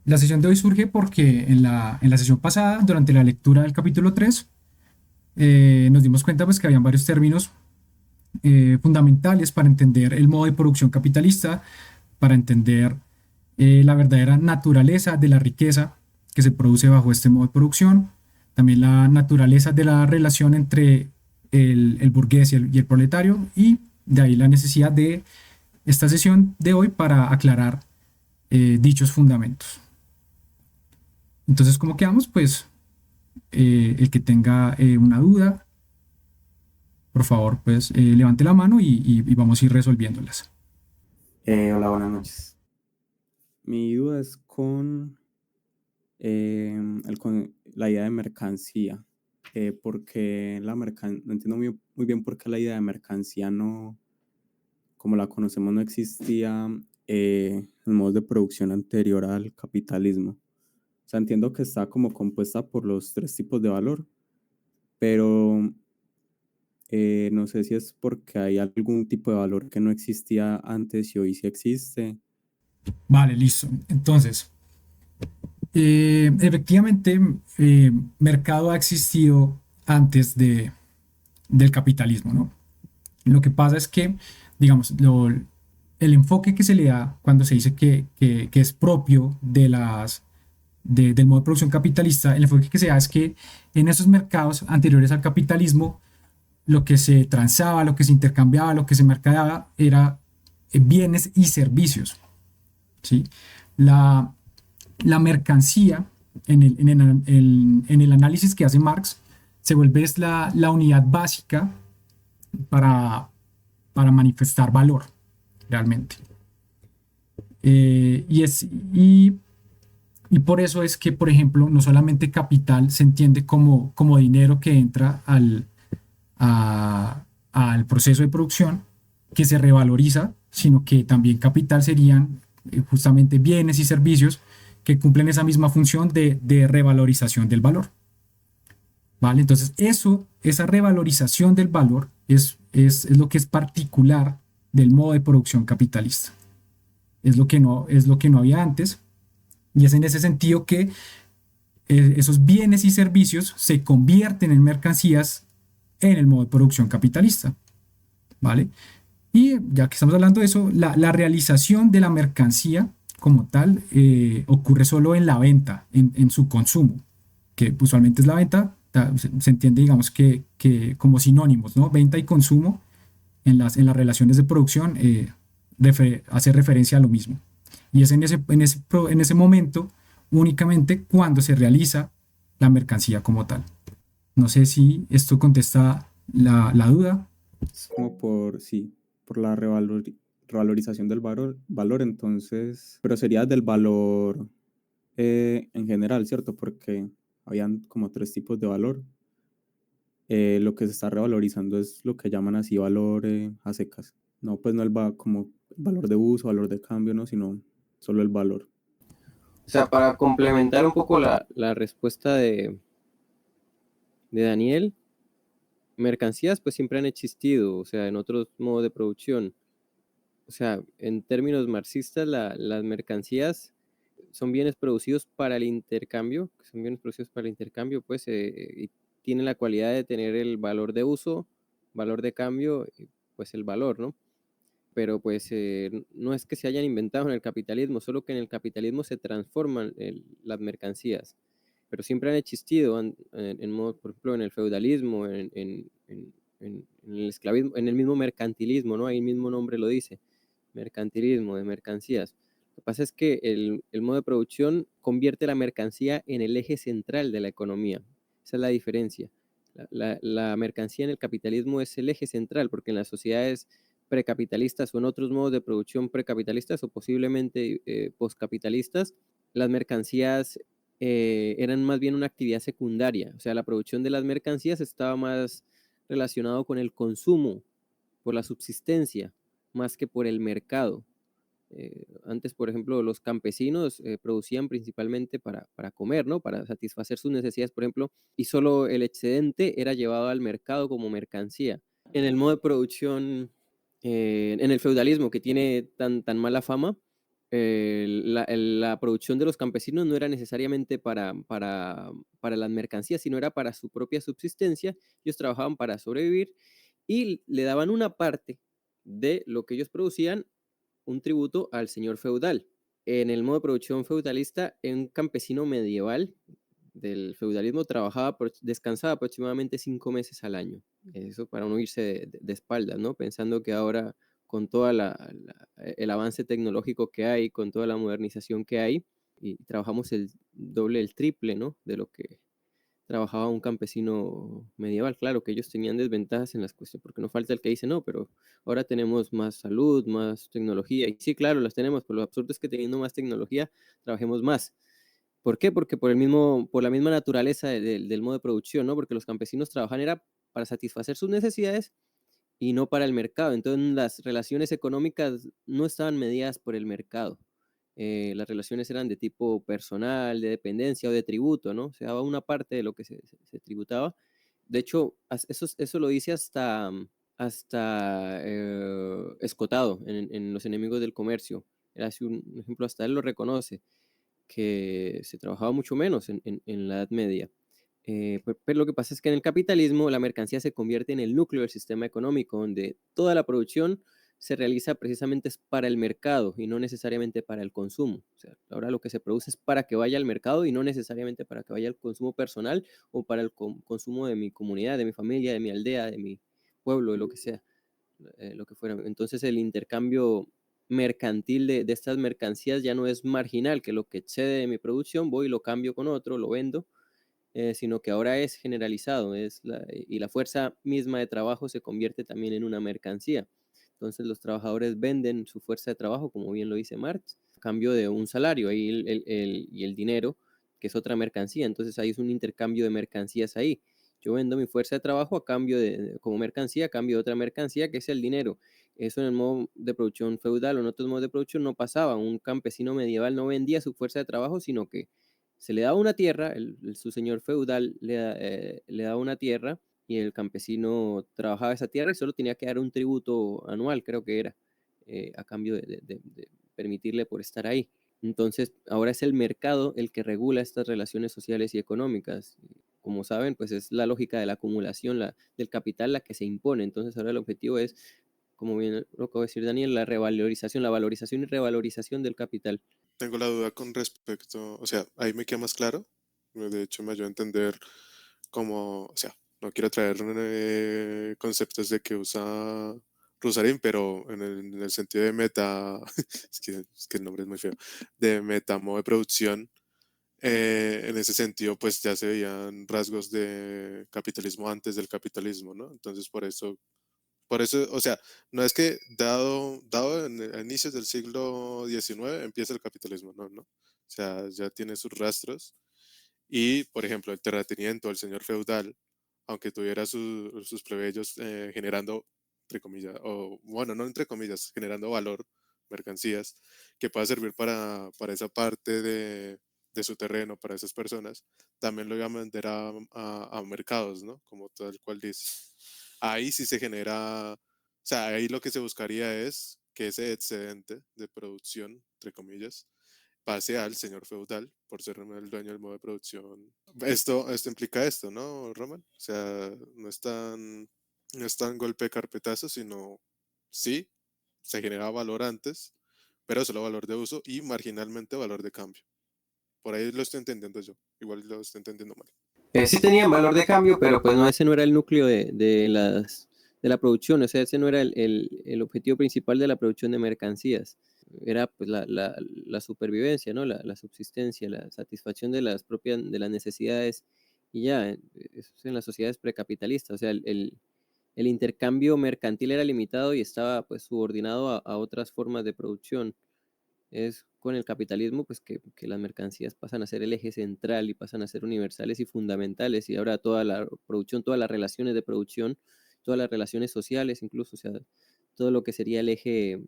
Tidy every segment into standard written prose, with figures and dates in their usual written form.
La sesión de hoy surge porque en la sesión pasada, durante la lectura del capítulo 3, nos dimos cuenta pues, que habían varios términos fundamentales para entender el modo de producción capitalista, para entender la verdadera naturaleza de la riqueza que se produce bajo este modo de producción, también la naturaleza de la relación entre el burgués y el proletario, y de ahí la necesidad de esta sesión de hoy para aclarar dichos fundamentos. Entonces, ¿cómo quedamos? Pues el que tenga una duda, por favor, pues levante la mano y vamos a ir resolviéndolas. Hola, buenas noches. Mi duda es con la idea de mercancía. Porque no entiendo muy bien por qué la idea de mercancía no, como la conocemos, no existía en modos de producción anterior al capitalismo. O sea, entiendo que está como compuesta por los tres tipos de valor, pero no sé si es porque hay algún tipo de valor que no existía antes y hoy sí existe. Vale, listo. Entonces, efectivamente, mercado ha existido antes del capitalismo, ¿no? Lo que pasa es que, digamos, el enfoque que se le da cuando se dice que es propio del modo de producción capitalista, el enfoque que se da es que en esos mercados anteriores al capitalismo, lo que se transaba, lo que se intercambiaba, lo que se mercadeaba era bienes y servicios, ¿sí? La, la mercancía, en el análisis que hace Marx, se vuelve es la unidad básica para, para manifestar valor, realmente. Eh, y, es, y, y por eso es que, por ejemplo, no solamente capital se entiende como dinero que entra al proceso de producción, que se revaloriza, sino que también capital serían justamente bienes y servicios que cumplen esa misma función de revalorización del valor. ¿Vale? Entonces, esa revalorización del valor es lo que es particular del modo de producción capitalista. Es lo que no había antes. Y es en ese sentido que esos bienes y servicios se convierten en mercancías en el modo de producción capitalista. ¿Vale? Y ya que estamos hablando de eso, la realización de la mercancía como tal ocurre solo en la venta, en su consumo, que usualmente es la venta, se entiende, digamos, que como sinónimos, ¿no? Venta y consumo en las relaciones de producción hace referencia a lo mismo. Y es en ese momento únicamente cuando se realiza la mercancía como tal. No sé si esto contesta la duda. Es como sí, por la revalorización del valor, entonces, pero sería del valor en general, ¿cierto? Porque habían como tres tipos de valor. Lo que se está revalorizando es lo que llaman así valor a secas. No, pues no como valor de uso, valor de cambio, no, sino solo el valor. O sea, para complementar un poco la respuesta de Daniel, mercancías pues siempre han existido, o sea, en otros modos de producción. O sea, en términos marxistas, las mercancías son bienes producidos para el intercambio, son bienes producidos para el intercambio, pues, y tienen la cualidad de tener el valor de uso, valor de cambio, y, pues el valor, ¿no? Pero pues no es que se hayan inventado en el capitalismo, solo que en el capitalismo se transforman las mercancías, pero siempre han existido modo, por ejemplo, en el feudalismo, en el esclavismo, en el mismo mercantilismo, ¿no? Ahí el mismo nombre lo dice, mercantilismo, de mercancías. Lo que pasa es que el modo de producción convierte la mercancía en el eje central de la economía. Esa es la diferencia. La mercancía en el capitalismo es el eje central, porque en las sociedades precapitalistas o en otros modos de producción precapitalistas o posiblemente postcapitalistas, las mercancías eran más bien una actividad secundaria. O sea, la producción de las mercancías estaba más relacionado con el consumo, por la subsistencia, más que por el mercado. Antes, por ejemplo, los campesinos producían principalmente para comer, ¿no? Para satisfacer sus necesidades, por ejemplo, y solo el excedente era llevado al mercado como mercancía. En el modo de producción, en el feudalismo que tiene tan mala fama, la producción de los campesinos no era necesariamente para las mercancías, sino era para su propia subsistencia. Ellos trabajaban para sobrevivir y le daban una parte de lo que ellos producían, un tributo al señor feudal. En el modo de producción feudalista, un campesino medieval del feudalismo descansaba aproximadamente 5 meses al año. Eso para no irse de espaldas, ¿no? Pensando que ahora con todo el avance tecnológico que hay, con toda la modernización que hay, y trabajamos el doble, el triple, ¿no? De lo que trabajaba un campesino medieval. Claro que ellos tenían desventajas en las cuestiones, porque no falta el que dice, no, pero ahora tenemos más salud, más tecnología. Y sí, claro, las tenemos, pero lo absurdo es que teniendo más tecnología, trabajemos más. ¿Por qué? Porque por la misma naturaleza del modo de producción, ¿no? Porque los campesinos trabajan era para satisfacer sus necesidades y no para el mercado. Entonces las relaciones económicas no estaban mediadas por el mercado. Las relaciones eran de tipo personal, de dependencia o de tributo, ¿no? Se daba una parte de lo que se tributaba. De hecho, eso lo dice hasta Escotado en Los enemigos del comercio. Era así un ejemplo, hasta él lo reconoce, que se trabajaba mucho menos en la Edad Media. Pero lo que pasa es que en el capitalismo la mercancía se convierte en el núcleo del sistema económico, donde toda la producción se realiza precisamente para el mercado y no necesariamente para el consumo. O sea, ahora lo que se produce es para que vaya al mercado y no necesariamente para que vaya al consumo personal o para el consumo de mi comunidad, de mi familia, de mi aldea, de mi pueblo, de lo que sea, lo que fuera. Entonces el intercambio mercantil de estas mercancías ya no es marginal, que lo que excede de mi producción voy y lo cambio con otro, lo vendo, sino que ahora es generalizado, y la fuerza misma de trabajo se convierte también en una mercancía. Entonces los trabajadores venden su fuerza de trabajo, como bien lo dice Marx, a cambio de un salario ahí y el dinero, que es otra mercancía. Entonces ahí es un intercambio de mercancías ahí. Yo vendo mi fuerza de trabajo a cambio como mercancía, a cambio de otra mercancía, que es el dinero. Eso en el modo de producción feudal o en otros modos de producción no pasaba. Un campesino medieval no vendía su fuerza de trabajo, sino que se le daba una tierra, su señor feudal le daba una tierra y el campesino trabajaba esa tierra y solo tenía que dar un tributo anual, creo que era, a cambio de permitirle por estar ahí. Entonces, ahora es el mercado el que regula estas relaciones sociales y económicas. Como saben, pues es la lógica de la acumulación del capital la que se impone. Entonces, ahora el objetivo es, como bien lo acabo de decir Daniel, la revalorización, la valorización y revalorización del capital. Tengo la duda con respecto, o sea, ahí me queda más claro. De hecho, me ayuda a entender cómo, o sea, no quiero traer conceptos de que usa Rusarín, pero en el sentido de meta, es que el nombre es muy feo, de metamo de producción, en ese sentido, pues ya se veían rasgos de capitalismo antes del capitalismo, ¿no? Entonces, por eso, o sea, no es que dado a inicios del siglo XIX empieza el capitalismo, no, no. O sea, ya tiene sus rastros. Y, por ejemplo, el terrateniente o el señor feudal, aunque tuviera sus plebeyos generando, entre comillas, o bueno, no entre comillas, generando valor, mercancías, que pueda servir para esa parte de su terreno, para esas personas, también lo iba a vender a mercados, ¿no? Como tal cual dice. Ahí sí se genera, o sea, ahí lo que se buscaría es que ese excedente de producción, entre comillas, pase al señor feudal por ser el dueño del modo de producción. Esto implica esto, ¿no, Roman? O sea, no es tan golpe de carpetazo, sino sí, se genera valor antes, pero solo valor de uso y marginalmente valor de cambio. Por ahí lo estoy entendiendo yo. Igual lo estoy entendiendo mal. Sí tenían valor de cambio, pero pues no, ese no era el núcleo de la producción, o sea, ese no era el objetivo principal de la producción de mercancías. Era pues la supervivencia, ¿no? La subsistencia, la satisfacción de las necesidades y ya, eso es en las sociedades precapitalistas, o sea, el intercambio mercantil era limitado y estaba pues subordinado a otras formas de producción. Es con el capitalismo pues que las mercancías pasan a ser el eje central y pasan a ser universales y fundamentales, y ahora toda la producción, todas las relaciones de producción, todas las relaciones sociales incluso, o sea, todo lo que sería el eje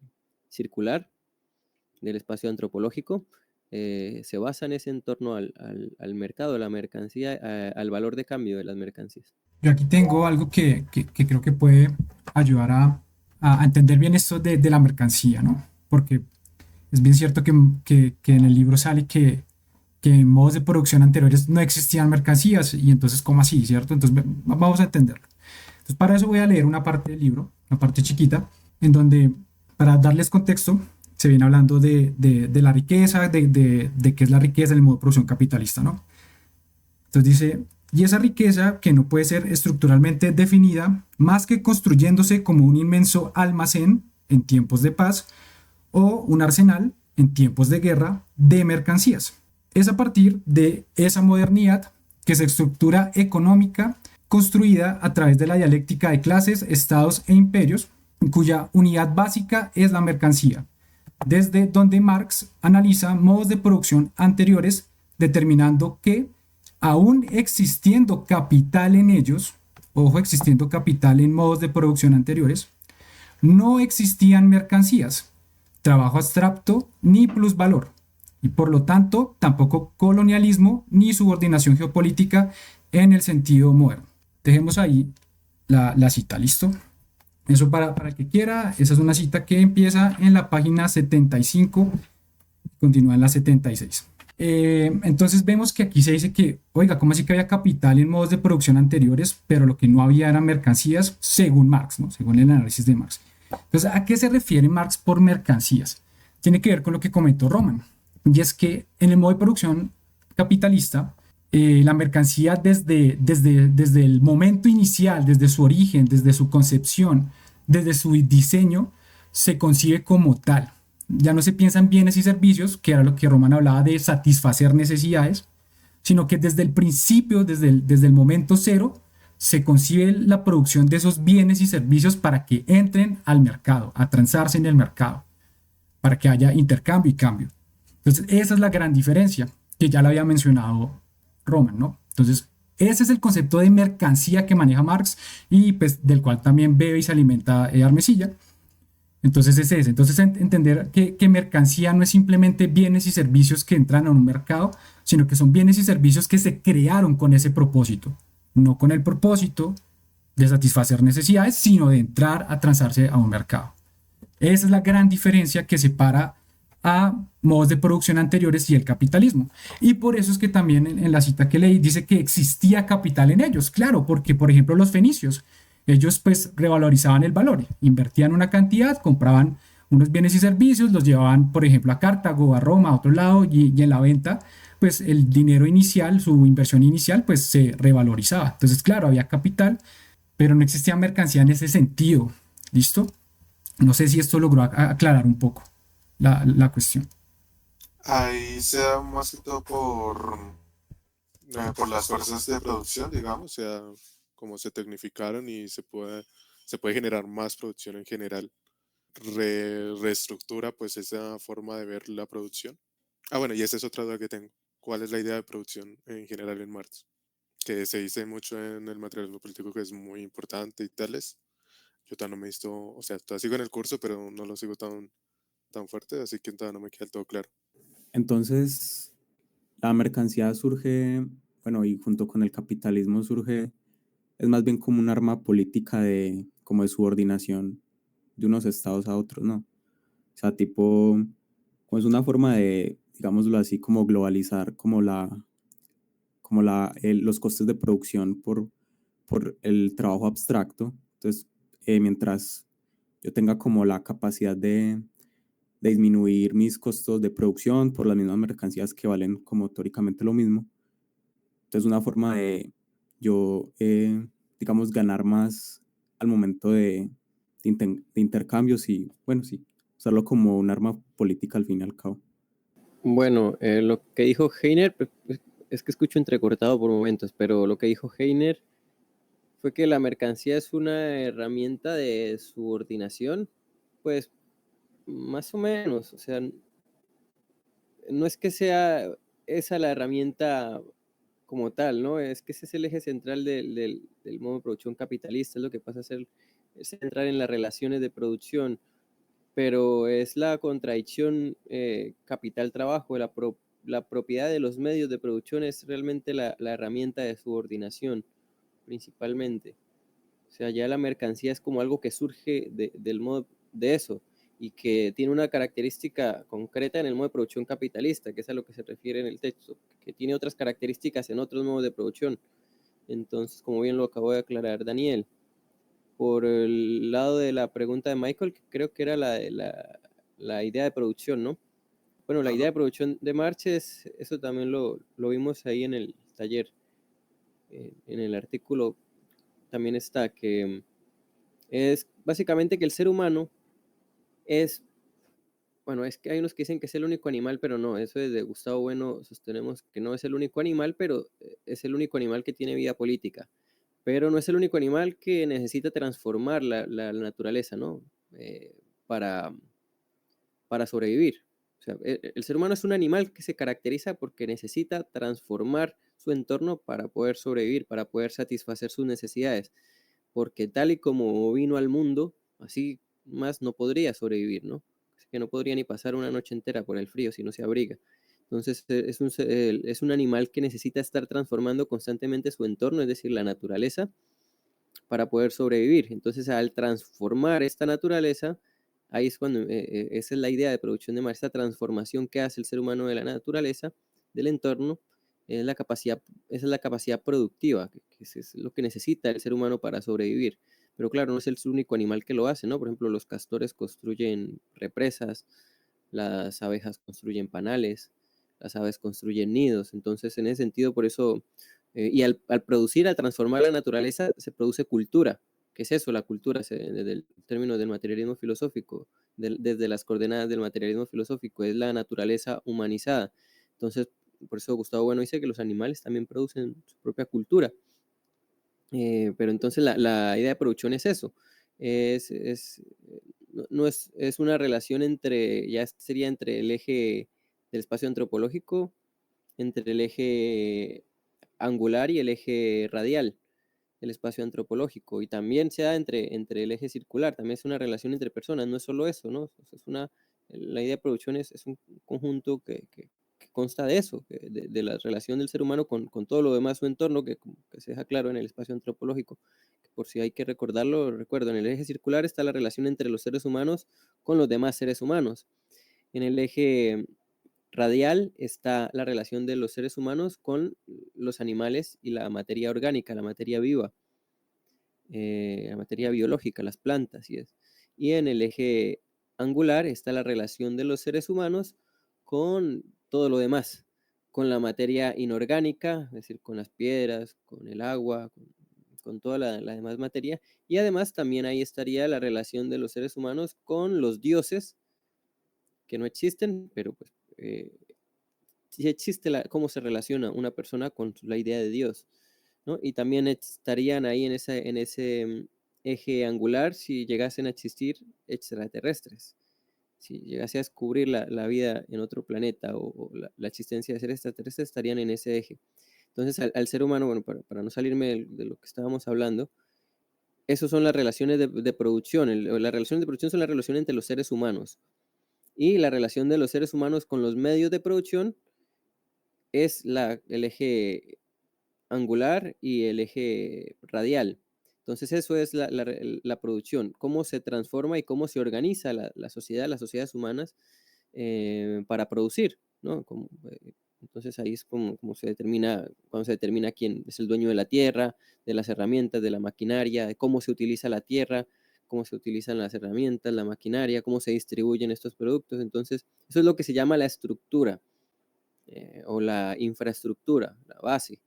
circular del espacio antropológico, se basa en ese entorno al mercado, a la mercancía, al valor de cambio de las mercancías. Yo aquí tengo algo que creo que puede ayudar a entender bien esto de la mercancía, ¿no? Porque Es bien cierto que en el libro sale que en modos de producción anteriores no existían mercancías y entonces, ¿cómo así, cierto? Entonces, vamos a entenderlo. Entonces, para eso voy a leer una parte del libro, una parte chiquita, en donde, para darles contexto, se viene hablando de la riqueza, de qué es la riqueza en el modo de producción capitalista, ¿no? Entonces dice, y esa riqueza que no puede ser estructuralmente definida más que construyéndose como un inmenso almacén en tiempos de paz o un arsenal en tiempos de guerra de mercancías. Es a partir de esa modernidad que se estructura económica construida a través de la dialéctica de clases, estados e imperios, cuya unidad básica es la mercancía, desde donde Marx analiza modos de producción anteriores, determinando que, aún existiendo capital en ellos, ojo, existiendo capital en modos de producción anteriores, no existían mercancías, trabajo abstracto ni plusvalor, y por lo tanto tampoco colonialismo ni subordinación geopolítica en el sentido moderno. Dejemos ahí la cita, ¿listo? Eso para el que quiera, esa es una cita que empieza en la página 75, continúa en la 76. Entonces vemos que aquí se dice que, oiga, ¿cómo así que había capital en modos de producción anteriores, pero lo que no había eran mercancías, según Marx, ¿no? Según el análisis de Marx. Entonces, ¿a qué se refiere Marx por mercancías? Tiene que ver con lo que comentó Roman, y es que en el modo de producción capitalista, la mercancía desde el momento inicial, desde su origen, desde su concepción, desde su diseño, se concibe como tal. Ya no se piensa en bienes y servicios, que era lo que Roman hablaba de satisfacer necesidades, sino que desde el principio, desde el momento cero, se concibe la producción de esos bienes y servicios para que entren al mercado, a transarse en el mercado, para que haya intercambio y cambio. Entonces, esa es la gran diferencia, que ya la había mencionado Roman, ¿no? Entonces, ese es el concepto de mercancía que maneja Marx y pues del cual también bebe y se alimenta Armesilla. Entonces es ese. Entonces entender que mercancía no es simplemente bienes y servicios que entran a un mercado, sino que son bienes y servicios que se crearon con ese propósito, no con el propósito de satisfacer necesidades, sino de entrar a transarse a un mercado. Esa es la gran diferencia que separa a modos de producción anteriores y el capitalismo. Y por eso es que también en la cita que leí dice que existía capital en ellos, claro, porque por ejemplo los fenicios, ellos pues revalorizaban el valor, invertían una cantidad, compraban unos bienes y servicios, los llevaban por ejemplo a Cartago, a Roma, a otro lado y en la venta pues el dinero inicial, su inversión inicial pues se revalorizaba. Entonces claro, había capital, pero no existía mercancía en ese sentido. ¿Listo? No sé si esto logró aclarar un poco la cuestión. Ahí se da más que todo por las fuerzas de producción, digamos, o sea, como se tecnificaron y se puede generar más producción en general. Reestructura pues esa forma de ver la producción. Ah, bueno, y esa es otra duda que tengo. ¿Cuál es la idea de producción en general en Marx? Que se dice mucho en el materialismo político que es muy importante y tales. Yo todavía no me he visto, o sea, todavía sigo en el curso, pero no lo sigo tan fuerte, así que todavía no me queda del todo claro. Entonces, la mercancía surge, bueno, y junto con el capitalismo surge, es más bien como un arma política como de subordinación de unos estados a otros, ¿no? O sea, tipo, como es una forma de, digámoslo así, como globalizar los costes de producción por el trabajo abstracto. Entonces, mientras yo tenga como la capacidad de disminuir mis costos de producción por las mismas mercancías que valen como teóricamente lo mismo. Entonces, una forma de yo, digamos, ganar más al momento de intercambios y, bueno, sí, usarlo como un arma política al fin y al cabo. Bueno, lo que dijo Heiner, pues, es que escucho entrecortado por momentos, pero lo que dijo Heiner fue que la mercancía es una herramienta de subordinación, pues más o menos, o sea, no es que sea esa la herramienta como tal, ¿no? Es que ese es el eje central del modo de producción capitalista, es lo que pasa a ser, es entrar en las relaciones de producción, pero es la contradicción capital-trabajo, la propiedad de los medios de producción es realmente la herramienta de subordinación, principalmente. O sea, ya la mercancía es como algo que surge del modo de eso. y que tiene una característica concreta en el modo de producción capitalista, que es a lo que se refiere en el texto, que tiene otras características en otros modos de producción. Entonces, como bien lo acabó de aclarar Daniel, por el lado de la pregunta de Michael, que creo que era la idea de producción, ¿no? Bueno, la idea de producción de Marx eso también lo vimos ahí en el taller, en el artículo también está, que es básicamente que el ser humano es, bueno, es que hay unos que dicen que es el único animal, pero no, eso desde Gustavo Bueno sostenemos que no es el único animal, pero es el único animal que tiene vida política, pero no es el único animal que necesita transformar la naturaleza, ¿no? Para sobrevivir. O sea, el ser humano es un animal que se caracteriza porque necesita transformar su entorno para poder sobrevivir, para poder satisfacer sus necesidades, porque tal y como vino al mundo, así más no podría sobrevivir, ¿no? Así que no podría ni pasar una noche entera por el frío si no se abriga. Entonces es un animal que necesita estar transformando constantemente su entorno, es decir, la naturaleza, para poder sobrevivir. Entonces, al transformar esta naturaleza, ahí es cuando, esa es la idea de producción de Marx, esta transformación que hace el ser humano de la naturaleza, del entorno, es la capacidad, esa es la capacidad productiva, que es lo que necesita el ser humano para sobrevivir. Pero claro, no es el único animal que lo hace, ¿no? Por ejemplo, los castores construyen represas, las abejas construyen panales, las aves construyen nidos. Entonces, en ese sentido, por eso y al producir, al transformar la naturaleza, se produce cultura. ¿Qué es eso? La cultura, desde el término del materialismo filosófico, desde las coordenadas del materialismo filosófico, es la naturaleza humanizada. Entonces, por eso Gustavo Bueno dice que los animales también producen su propia cultura. Pero entonces la idea de producción es eso. No es una relación entre, ya sería entre el eje del espacio antropológico, entre el eje angular y el eje radial del espacio antropológico, y también se da entre el eje circular, también es una relación entre personas, no es solo eso, ¿no? La idea de producción es un conjunto que consta de eso, de la relación del ser humano con todo lo demás, su entorno, que se deja claro en el espacio antropológico, que por si hay que recordarlo, recuerdo, en el eje circular está la relación entre los seres humanos con los demás seres humanos, en el eje radial está la relación de los seres humanos con los animales y la materia orgánica, la materia viva, la materia biológica, las plantas, y en el eje angular está la relación de los seres humanos con todo lo demás, con la materia inorgánica, es decir, con las piedras, con el agua, con toda la demás materia, y además también ahí estaría la relación de los seres humanos con los dioses, que no existen, pero pues si existe cómo se relaciona una persona con la idea de Dios, ¿no? Y también estarían ahí en ese eje angular si llegasen a existir extraterrestres. Si llegase a descubrir la vida en otro planeta o la existencia de seres extraterrestres, estarían en ese eje. Entonces, al ser humano, bueno, para no salirme de lo que estábamos hablando, esas son las relaciones de producción. Las relaciones de producción son la relación entre los seres humanos. Y la relación de los seres humanos con los medios de producción es el eje angular y el eje radial. Entonces eso es la producción, cómo se transforma y cómo se organiza la sociedad, las sociedades humanas para producir, ¿no? Entonces ahí es como se determina, cuando se determina quién es el dueño de la tierra, de las herramientas, de la maquinaria, de cómo se utiliza la tierra, cómo se utilizan las herramientas, la maquinaria, cómo se distribuyen estos productos. Entonces eso es lo que se llama la estructura o la infraestructura, la base,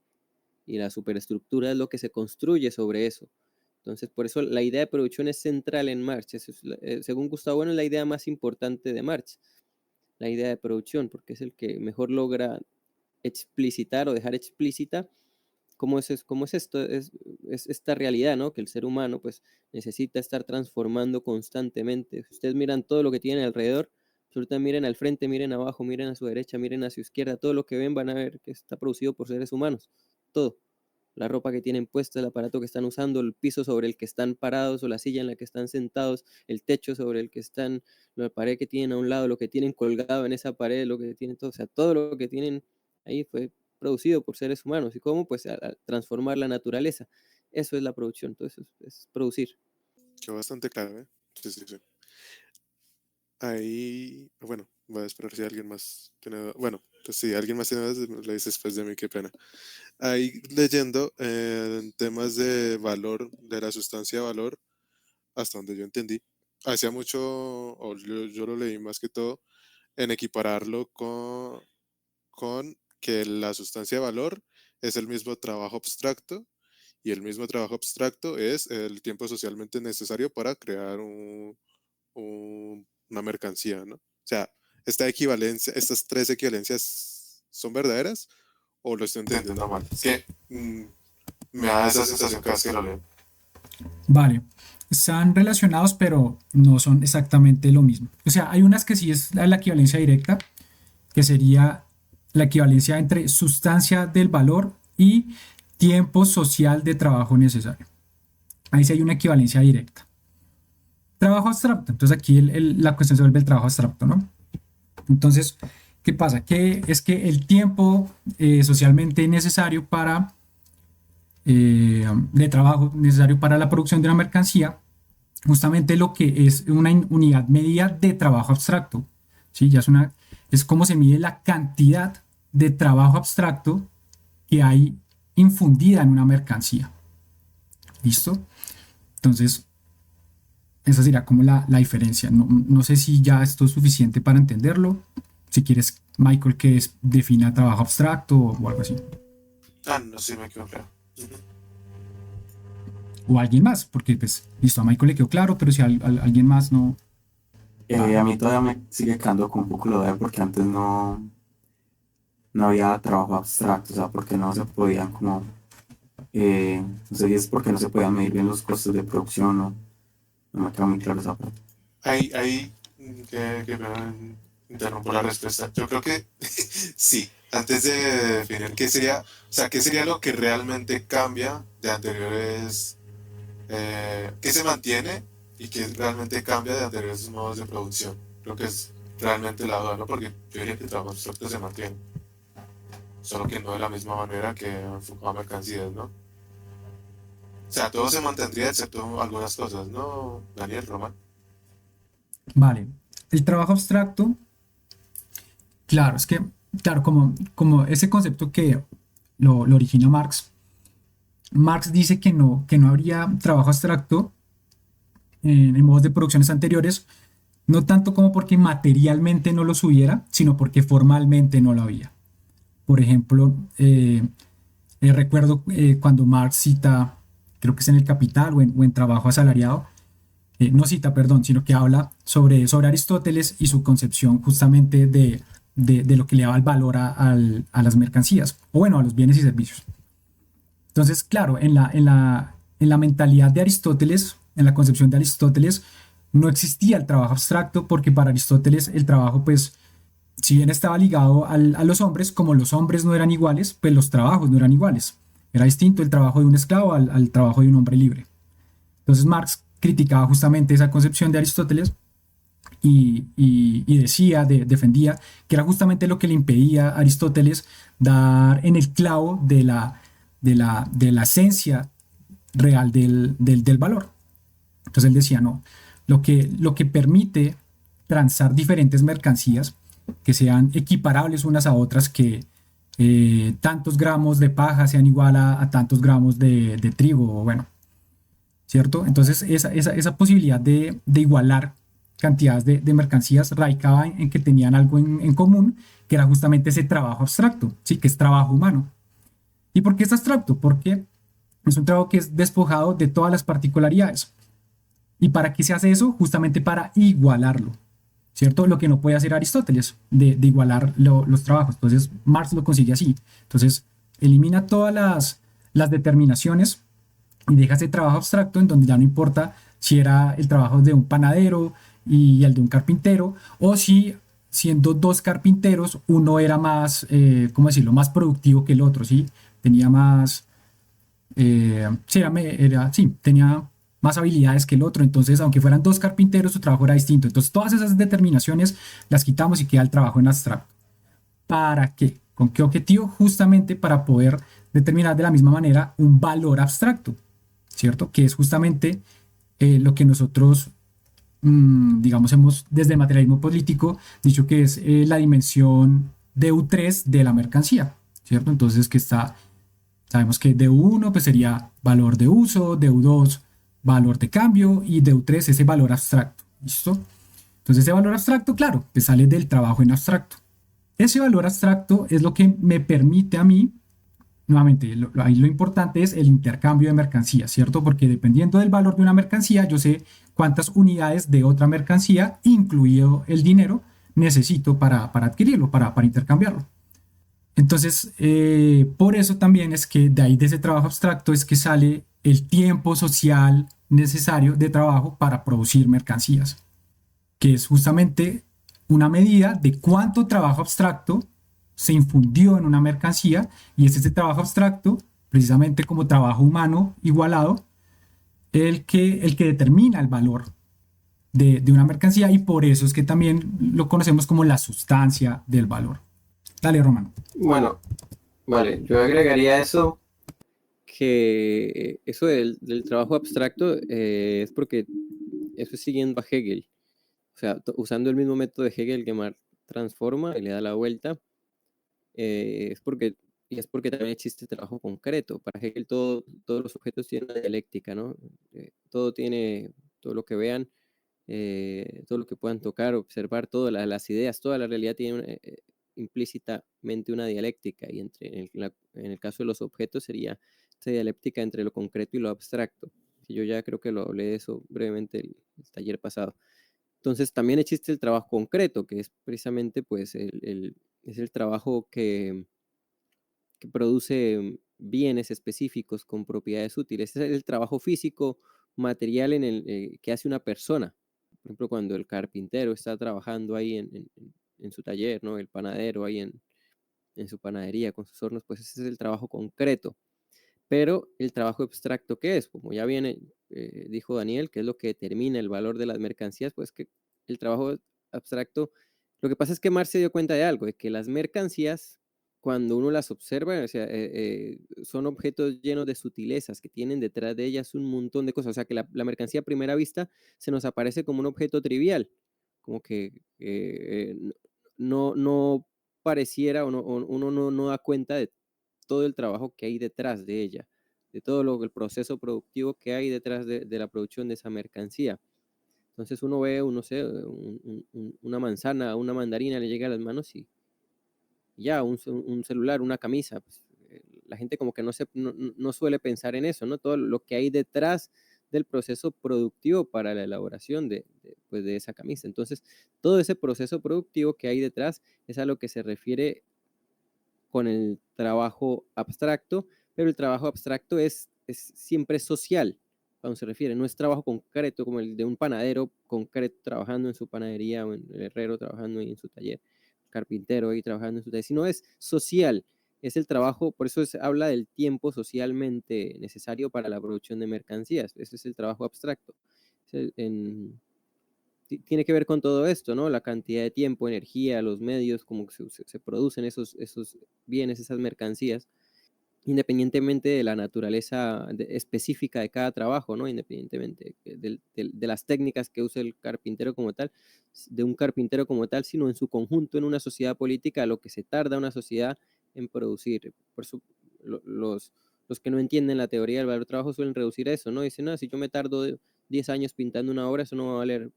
y la superestructura es lo que se construye sobre eso. Entonces, por eso la idea de producción es central en Marx. Según Gustavo Bueno, es la idea más importante de Marx, la idea de producción, porque es el que mejor logra explicitar o dejar explícita cómo es esto, es esta realidad, ¿no? Que el ser humano pues necesita estar transformando constantemente. Si ustedes miran todo lo que tienen alrededor, absolutamente miren al frente, miren abajo, miren a su derecha, miren a su izquierda, todo lo que ven van a ver que está producido por seres humanos, todo. La ropa que tienen puesta, el aparato que están usando, el piso sobre el que están parados o la silla en la que están sentados, el techo sobre el que están, la pared que tienen a un lado, lo que tienen colgado en esa pared, lo que tienen todo, o sea, todo lo que tienen ahí fue producido por seres humanos. ¿Y cómo? Pues al transformar la naturaleza. Eso es la producción, todo eso es producir. Quedó bastante claro, ¿eh? Sí, sí, sí. ahí, bueno, voy a esperar si alguien más tiene, bueno, pues si alguien más tiene dudas, le dice después de mí, qué pena. Ahí leyendo en temas de valor, de la sustancia de valor, hasta donde yo entendí, hacía mucho, o yo lo leí más que todo, en equipararlo con que la sustancia de valor es el mismo trabajo abstracto y el mismo trabajo abstracto es el tiempo socialmente necesario para crear una mercancía, ¿no? O sea, esta equivalencia, estas tres equivalencias son verdaderas o lo estoy entendiendo mal. Es que me da esa sensación cada vez que lo leo. Vale, están relacionados, pero no son exactamente lo mismo. O sea, hay unas que sí es la equivalencia directa, que sería la equivalencia entre sustancia del valor y tiempo social de trabajo necesario. Ahí sí hay una equivalencia directa. Trabajo abstracto. Entonces aquí la cuestión se vuelve el trabajo abstracto, ¿no? Entonces, ¿qué pasa? Que es que el tiempo socialmente necesario de trabajo necesario para la producción de una mercancía, justamente lo que es una unidad medida de trabajo abstracto, ¿sí? Es como se mide la cantidad de trabajo abstracto que hay infundida en una mercancía. ¿Listo? Entonces, esa sería como la diferencia. No sé si ya esto es suficiente para entenderlo. Si quieres, Michael, que defina trabajo abstracto o algo así. No sé, me quedó claro. O alguien más, porque pues, listo, a Michael le quedó claro, pero si alguien más no... A mí todavía me sigue quedando con un poco lo de porque antes no había trabajo abstracto, o sea, porque no se podían como, no sé si es porque no se podían medir bien los costos de producción, no me queda muy claro esa parte. Ahí que me interrumpo la respuesta. Yo creo que sí. Antes de definir qué sería, o sea, qué sería lo que realmente cambia de anteriores, qué se mantiene y qué realmente cambia de anteriores modos de producción. Creo que es realmente la duda, ¿no? Porque yo diría que el trabajo abstracto se mantiene, solo que no de la misma manera que enfocado a mercancías, ¿no? O sea, todo se mantendría excepto algunas cosas, ¿no, Daniel, Román? Vale, el trabajo abstracto, claro, es que, claro, como ese concepto que lo origina Marx, Marx dice que no habría trabajo abstracto en modos de producciones anteriores, no tanto como porque materialmente no los hubiera, sino porque formalmente no lo había. Por ejemplo, recuerdo cuando Marx cita, creo que es en El Capital o en Trabajo Asalariado, no cita, perdón, sino que habla sobre Aristóteles y su concepción justamente de lo que le daba el valor a las mercancías, o bueno, a los bienes y servicios. Entonces, claro, en la mentalidad de Aristóteles, en la concepción de Aristóteles, no existía el trabajo abstracto porque para Aristóteles el trabajo, pues, si bien estaba ligado a los hombres, como los hombres no eran iguales, pues los trabajos no eran iguales. Era distinto el trabajo de un esclavo al trabajo de un hombre libre. Entonces Marx criticaba justamente esa concepción de Aristóteles y defendía que era justamente lo que le impedía a Aristóteles dar en el clavo de la esencia real del valor. Entonces él decía, no, lo que permite transar diferentes mercancías que sean equiparables unas a otras, que tantos gramos de paja sean igual a tantos gramos de trigo, bueno, ¿cierto? Entonces esa posibilidad de igualar cantidades de mercancías radicaba en que tenían algo en común, que era justamente ese trabajo abstracto, ¿sí? Que es trabajo humano. ¿Y por qué es abstracto? Porque es un trabajo que es despojado de todas las particularidades. ¿Y para qué se hace eso? Justamente para igualarlo, ¿cierto? Lo que no puede hacer Aristóteles, de igualar los trabajos. Entonces, Marx lo consigue así. Entonces, elimina todas las determinaciones y deja ese trabajo abstracto en donde ya no importa si era el trabajo de un panadero y el de un carpintero, o si siendo dos carpinteros, uno era más, ¿cómo decirlo?, más productivo que el otro, ¿sí? Tenía más, tenía más habilidades que el otro. Entonces, aunque fueran dos carpinteros, su trabajo era distinto. Entonces, todas esas determinaciones las quitamos y queda el trabajo en abstracto. ¿Para qué? ¿Con qué objetivo? Justamente para poder determinar de la misma manera un valor abstracto, ¿cierto? Que es justamente lo que nosotros digamos, hemos desde el materialismo político dicho que es la dimensión DU3 de la mercancía, ¿cierto? Entonces sabemos que DU1 pues sería valor de uso, DU2 valor de cambio y DU3 ese valor abstracto, ¿listo? Entonces ese valor abstracto, claro, pues sale del trabajo en abstracto. Ese valor abstracto es lo que me permite a mí, nuevamente, ahí lo importante es el intercambio de mercancías, ¿cierto? Porque dependiendo del valor de una mercancía, yo sé cuántas unidades de otra mercancía, incluido el dinero, necesito para adquirirlo, para intercambiarlo. Entonces, por eso también es que de ahí de ese trabajo abstracto es que sale el tiempo social necesario de trabajo para producir mercancías, que es justamente una medida de cuánto trabajo abstracto se infundió en una mercancía, y es ese trabajo abstracto, precisamente como trabajo humano igualado, el que determina el valor de una mercancía, y por eso es que también lo conocemos como la sustancia del valor. Dale, Romano. Bueno, vale, yo agregaría eso, que eso del trabajo abstracto es porque eso es siguiendo a Hegel. O sea, usando el mismo método de Hegel que Marx transforma y le da la vuelta, es porque también existe trabajo concreto. Para Hegel todos los objetos tienen una dialéctica, ¿no? Todo lo que vean, todo lo que puedan tocar, observar, todas las ideas, toda la realidad tiene implícitamente una dialéctica, y en el caso de los objetos sería esa dialéctica entre lo concreto y lo abstracto. Yo ya creo que lo hablé de eso brevemente el taller pasado. Entonces también existe el trabajo concreto, que es precisamente pues es el trabajo que produce bienes específicos con propiedades útiles. Es el trabajo físico, material que hace una persona. Por ejemplo, cuando el carpintero está trabajando ahí en su taller, ¿no? El panadero ahí en su panadería con sus hornos, pues ese es el trabajo concreto. Pero el trabajo abstracto, ¿qué es? Como ya viene, dijo Daniel, que es lo que determina el valor de las mercancías, pues que el trabajo abstracto, lo que pasa es que Marx se dio cuenta de algo, de que las mercancías, cuando uno las observa, o sea, son objetos llenos de sutilezas, que tienen detrás de ellas un montón de cosas. O sea, que la mercancía a primera vista se nos aparece como un objeto trivial, como que no pareciera, uno no da cuenta de todo el trabajo que hay detrás de ella, de todo el proceso productivo que hay detrás de la producción de esa mercancía. Entonces uno ve, no sé, una manzana, una mandarina le llega a las manos y ya, un celular, una camisa. Pues, la gente como que no suele pensar en eso, ¿no? Todo lo que hay detrás del proceso productivo para la elaboración pues de esa camisa. Entonces, todo ese proceso productivo que hay detrás es a lo que se refiere con el trabajo abstracto, pero el trabajo abstracto es siempre social, cuando se refiere, no es trabajo concreto como el de un panadero concreto trabajando en su panadería, o el herrero trabajando ahí en su taller, el carpintero ahí trabajando en su taller, sino es social, es el trabajo, por eso habla del tiempo socialmente necesario para la producción de mercancías, ese es el trabajo abstracto. Tiene que ver con todo esto, ¿no? La cantidad de tiempo, energía, los medios, como se producen esos bienes, esas mercancías, independientemente de la naturaleza específica de cada trabajo, ¿no? Independientemente de las técnicas que use el carpintero como tal, de un carpintero como tal, sino en su conjunto en una sociedad política, lo que se tarda una sociedad en producir. Por eso los que no entienden la teoría del valor del trabajo suelen reducir eso, ¿no? Dicen, no, si yo me tardo 10 años pintando una obra, eso no va a valer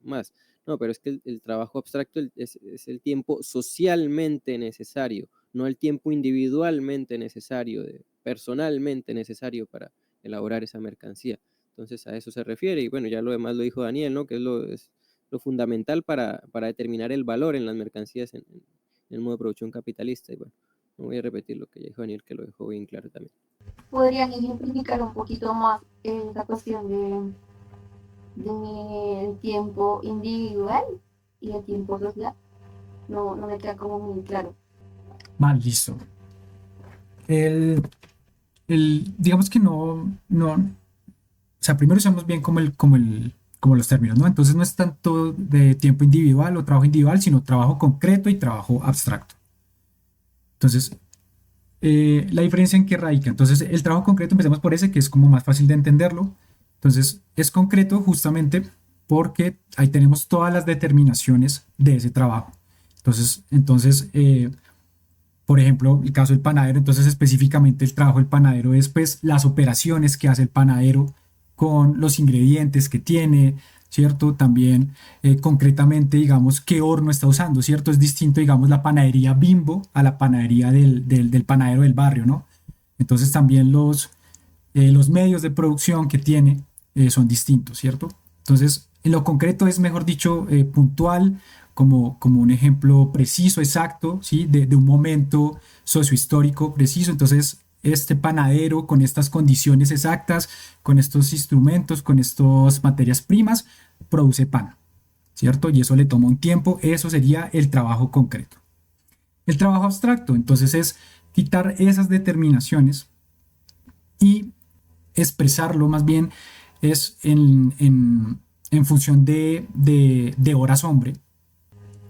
más. No, pero es que el trabajo abstracto es el tiempo socialmente necesario, no el tiempo individualmente necesario, personalmente necesario para elaborar esa mercancía. Entonces a eso se refiere, y bueno, ya lo demás lo dijo Daniel, ¿no? Que es lo fundamental para determinar el valor en las mercancías en el modo de producción capitalista. Y bueno, no voy a repetir lo que ya dijo Daniel, que lo dejó bien claro también. ¿Podrían ejemplificar un poquito más esa cuestión del tiempo individual y el tiempo social? No me queda como muy claro. Mal, listo. Digamos que o sea, primero usamos bien como los términos, ¿no? Entonces no es tanto de tiempo individual o trabajo individual, sino trabajo concreto y trabajo abstracto. Entonces, la diferencia en qué radica. Entonces, el trabajo concreto, empecemos por ese, que es como más fácil de entenderlo. Entonces, es concreto justamente porque ahí tenemos todas las determinaciones de ese trabajo. Entonces, por ejemplo, el caso del panadero, entonces específicamente el trabajo del panadero es pues las operaciones que hace el panadero con los ingredientes que tiene, ¿cierto? También concretamente, digamos, qué horno está usando, ¿cierto? Es distinto, digamos, la panadería Bimbo a la panadería del panadero del barrio, ¿no? Entonces también los medios de producción que tiene son distintos, ¿cierto? Entonces, en lo concreto es, mejor dicho, puntual, como un ejemplo preciso, exacto, ¿sí? De un momento sociohistórico preciso. Entonces, este panadero con estas condiciones exactas, con estos instrumentos, con estas materias primas, produce pan, ¿cierto? Y eso le toma un tiempo, eso sería el trabajo concreto. El trabajo abstracto, entonces, es quitar esas determinaciones y expresarlo más bien es en función de horas hombre.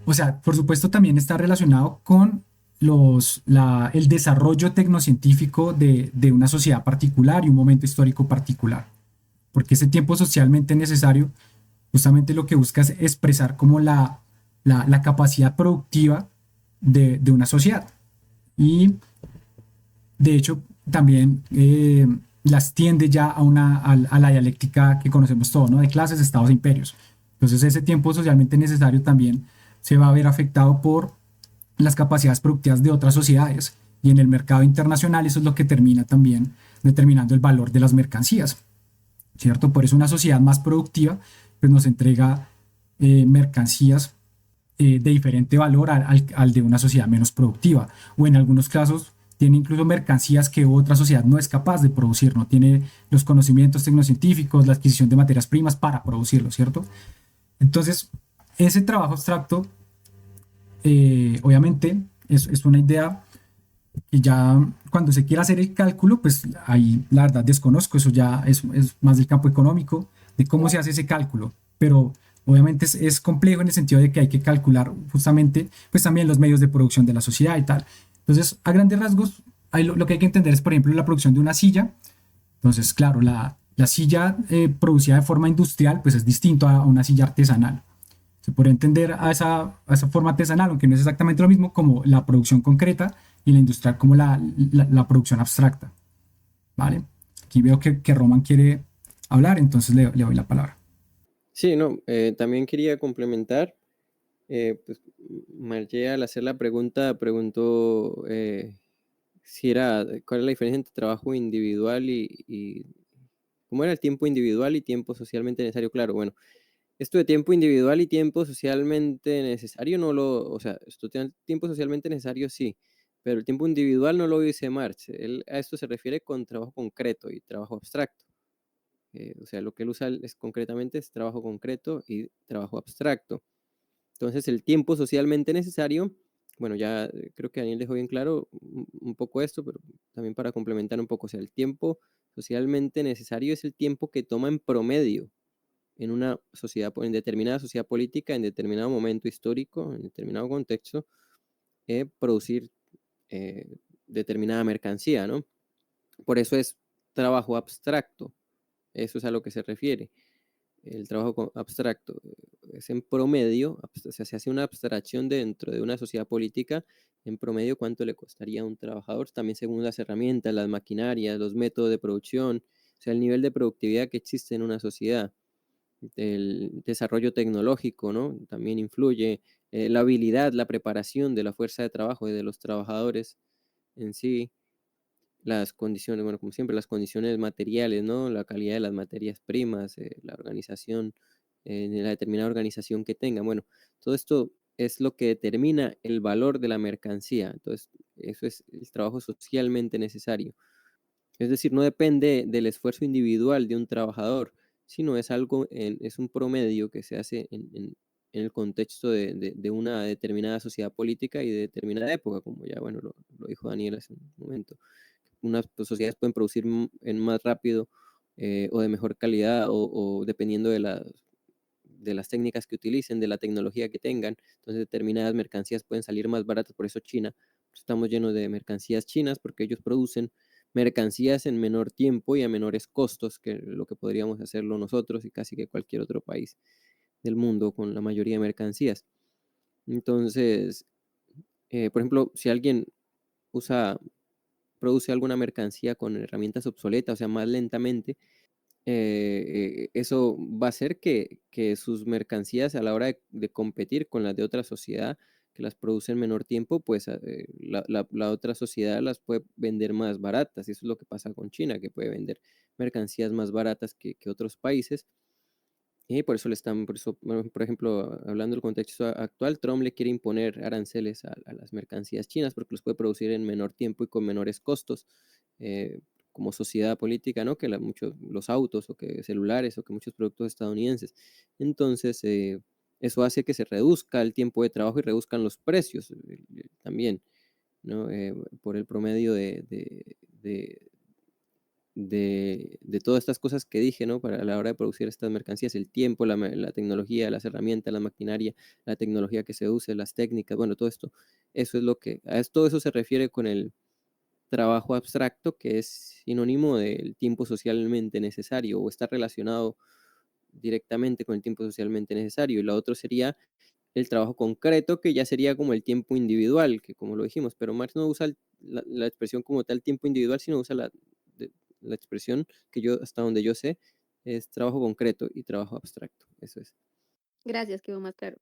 O sea, por supuesto también está relacionado con el desarrollo tecnocientífico de una sociedad particular y un momento histórico particular. Porque ese tiempo socialmente necesario justamente lo que busca es expresar como la capacidad productiva de una sociedad. Y de hecho, también las tiende ya a la dialéctica que conocemos todos, ¿no? De clases, estados e imperios. Entonces, ese tiempo socialmente necesario también se va a ver afectado por las capacidades productivas de otras sociedades. Y en el mercado internacional eso es lo que termina también determinando el valor de las mercancías, ¿cierto? Por eso una sociedad más productiva pues nos entrega mercancías de diferente valor al de una sociedad menos productiva. O en algunos casos tiene incluso mercancías que otra sociedad no es capaz de producir, no tiene los conocimientos tecnocientíficos, la adquisición de materias primas para producirlo, ¿cierto? Entonces, ese trabajo abstracto, obviamente, es una idea que ya cuando se quiera hacer el cálculo, pues ahí la verdad desconozco, eso ya es más del campo económico, de cómo se hace ese cálculo, pero obviamente es complejo en el sentido de que hay que calcular justamente, pues también los medios de producción de la sociedad y tal. Entonces, a grandes rasgos, lo que hay que entender es, por ejemplo, la producción de una silla. Entonces, claro, la silla producida de forma industrial, pues es distinto a una silla artesanal. Se puede entender a esa forma artesanal, aunque no es exactamente lo mismo, como la producción concreta y la industrial como la producción abstracta. ¿Vale? Aquí veo que Roman quiere hablar, entonces le doy la palabra. Sí, no, también quería complementar, pues Marge al hacer la pregunta preguntó cuál es la diferencia entre trabajo individual y cómo era el tiempo individual y tiempo socialmente necesario. Claro, bueno, esto de tiempo individual y tiempo socialmente necesario o sea, tiempo socialmente necesario sí, pero el tiempo individual no lo dice Marx. Él a esto se refiere con trabajo concreto y trabajo abstracto. O sea, lo que él usa concretamente es trabajo concreto y trabajo abstracto. Entonces, el tiempo socialmente necesario, bueno, ya creo que Daniel dejó bien claro un poco esto, pero también para complementar un poco, o sea, el tiempo socialmente necesario es el tiempo que toma en promedio en una sociedad, en determinada sociedad política, en determinado momento histórico, en determinado contexto, producir determinada mercancía, ¿no? Por eso es trabajo abstracto, eso es a lo que se refiere. El trabajo abstracto es en promedio, o sea, se hace una abstracción dentro de una sociedad política, en promedio cuánto le costaría a un trabajador, también según las herramientas, las maquinarias, los métodos de producción, o sea, el nivel de productividad que existe en una sociedad. El desarrollo tecnológico, ¿no? También influye, la habilidad, la preparación de la fuerza de trabajo y de los trabajadores en sí, las condiciones, bueno, como siempre, las condiciones materiales, ¿no? La calidad de las materias primas, la organización, la determinada organización que tengan. Bueno, todo esto es lo que determina el valor de la mercancía. Entonces, eso es el trabajo socialmente necesario. Es decir, no depende del esfuerzo individual de un trabajador, sino es es un promedio que se hace en el contexto de una determinada sociedad política y de determinada época, como ya, bueno, lo dijo Daniel hace un momento. Unas sociedades pueden producir en más rápido o de mejor calidad o dependiendo de las técnicas que utilicen, de la tecnología que tengan. Entonces determinadas mercancías pueden salir más baratas, por eso China, estamos llenos de mercancías chinas porque ellos producen mercancías en menor tiempo y a menores costos que lo que podríamos hacerlo nosotros y casi que cualquier otro país. del mundo con la mayoría de mercancías. Entonces, por ejemplo, si alguien produce alguna mercancía con herramientas obsoletas, o sea, más lentamente, eso va a hacer que sus mercancías a la hora de competir con las de otra sociedad que las produce en menor tiempo, pues la otra sociedad las puede vender más baratas. Y eso es lo que pasa con China, que puede vender mercancías más baratas que otros países. Y por eso bueno, por ejemplo, hablando del contexto actual, Trump le quiere imponer aranceles a las mercancías chinas porque los puede producir en menor tiempo y con menores costos, eh, como sociedad política, ¿no? Que muchos, los autos o que celulares o que muchos productos estadounidenses. Entonces, eso hace que se reduzca el tiempo de trabajo y reduzcan los precios también, ¿no? Por el promedio de todas estas cosas que dije, ¿no? Para la hora de producir estas mercancías, el tiempo, la tecnología, las herramientas, la maquinaria, la tecnología que se use, las técnicas, bueno, todo esto, eso es todo eso se refiere con el trabajo abstracto, que es sinónimo del tiempo socialmente necesario o está relacionado directamente con el tiempo socialmente necesario. Y lo otro sería el trabajo concreto, que ya sería como el tiempo individual, que como lo dijimos, pero Marx no usa la expresión como tal tiempo individual, sino usa la expresión que yo, hasta donde yo sé, es trabajo concreto y trabajo abstracto. Eso es. Gracias, quedó más claro.